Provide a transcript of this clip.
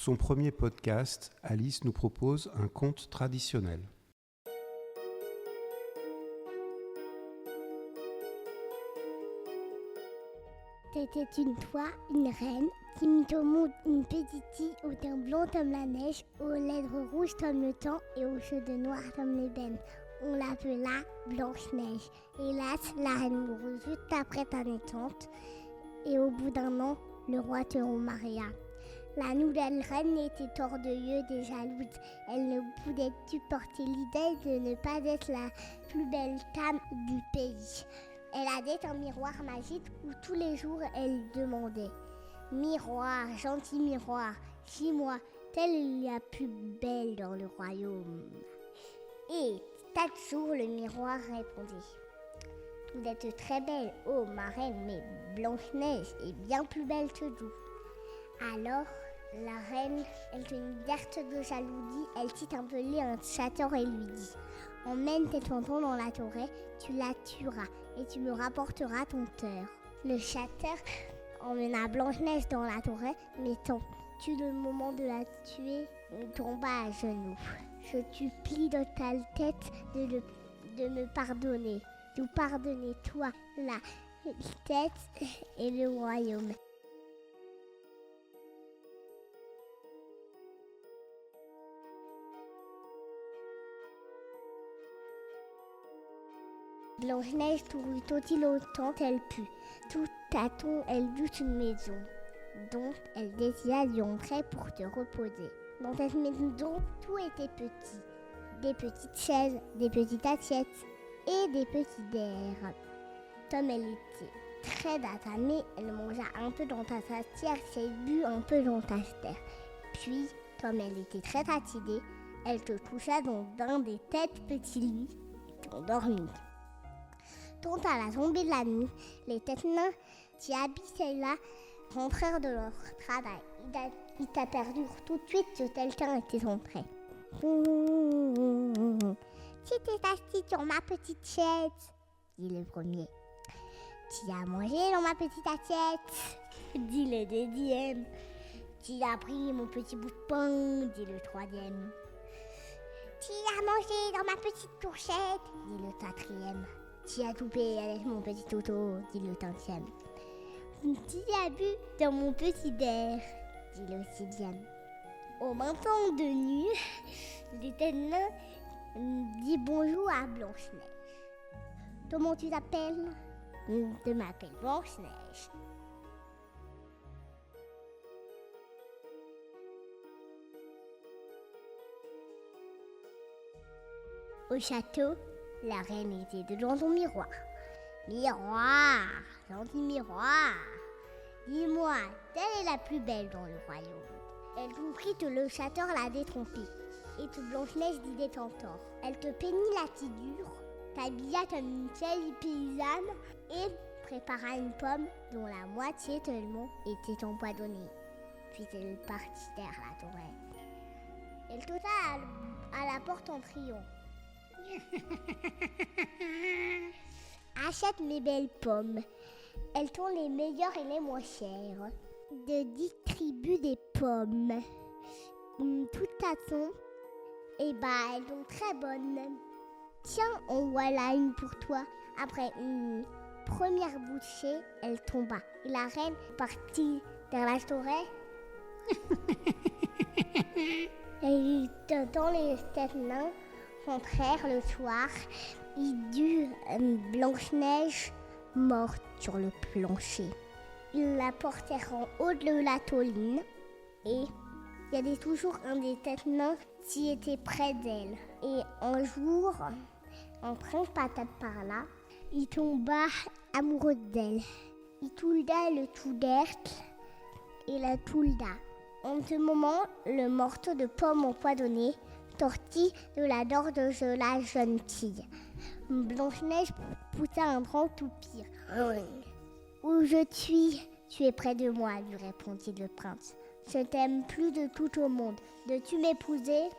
son premier podcast, Alice nous propose un conte traditionnel. C'était une fois une reine qui mit au monde une petite fille au teint blanc comme la neige, aux lèvres rouges comme le temps et aux cheveux noirs comme l'ébène. On l'appela Blanche-Neige. Hélas, la reine mourut juste après sa naissance et au bout d'un an, le roi se remaria. La nouvelle reine était orgueilleuse et jalouse. Elle ne pouvait supporter l'idée de ne pas être la plus belle femme du pays. Elle avait un miroir magique où tous les jours elle demandait « Miroir, gentil miroir, dis-moi, quelle est la plus belle dans le royaume ?» Et chaque jour le miroir répondait « Vous êtes très belle, ô ma reine, mais Blanche-Neige est bien plus belle que vous. » Alors la reine, elle tenait verte de jalousie, elle fit appeler un chasseur et lui dit « Emmène tes tontons dans la forêt, tu la tueras et tu me rapporteras ton cœur. » Le chasseur emmena Blanche-Neige dans la forêt, mais tant le moment de la tuer, il tomba à genoux. « Je supplie de ta tête de me pardonner. Nous pardonner toi, la tête et le royaume. » Blanche-Neige courut aussi longtemps qu'elle put. Tout à coup, elle vit une maison, dont elle décida d'y entrer pour se reposer. Dans cette maison, tout était petit. Des petites chaises, des petites assiettes et des petits verres. Comme elle était très affamée, elle mangea un peu dans sa tatière et but un peu dans sa terre. Puis, comme elle était très fatiguée, elle se coucha dans un des petits lits et s'endormit. Quand à la tombée de la nuit, les têtes nains qui habitaient là rentrèrent de leur travail. Ils t'aperçurent tout de suite que quelqu'un était entré. « Qui t'es assis sur ma petite chaise ?» dit le premier. « Qui a mangé dans ma petite assiette ?» dit le deuxième. « Qui a pris mon petit bout de pain ?» dit le troisième. « Qui a mangé dans ma petite fourchette ?» dit le quatrième. « Qui a coupé avec mon petit toto ?» dit le cinquième. « Qui a bu dans mon petit verre ?» dit le sixième. Au matin de nuit, les têtes nains dit bonjour à Blanche-Neige. « Comment tu t'appelles ?»« Je m'appelle Blanche-Neige. » Au château, la reine était devant son miroir. « Miroir, gentil miroir, dis-moi, quelle est la plus belle dans le royaume ?» Elle comprit que le chasseur l'avait trompée et que Blanche-Neige disait tort. Elle te peignit la figure, t'habilla comme une vieille paysanne et prépara une pomme dont la moitié seulement était empoisonnée. Puis elle partit vers la forêt. Elle sauta à la porte en criant. Achète mes belles pommes. Elles sont les meilleures et les moins chères. Je distribue des pommes. Toute façon, elles sont très bonnes. Tiens, en voilà une pour toi. Après une première bouchée, elle tomba. Et la reine partit vers la forêt. Et dans les têtes nains rentrèrent le soir. Ils durent Blanche-Neige morte sur le plancher. Ils la portèrent en haut de la colline et il y avait toujours un des têtes nains qui était près d'elle. Et un jour, en prince patate par là, il tomba amoureux d'elle. Il toulda le couvercle et la toulda. En ce moment, le morceau de pomme empoisonné sortit de la gorge de la jeune fille. Blanche-Neige poussa un grand soupir. « Où je suis, tu es près de moi, lui répondit le prince. Je t'aime plus de tout au monde. Veux-tu m'épouser ?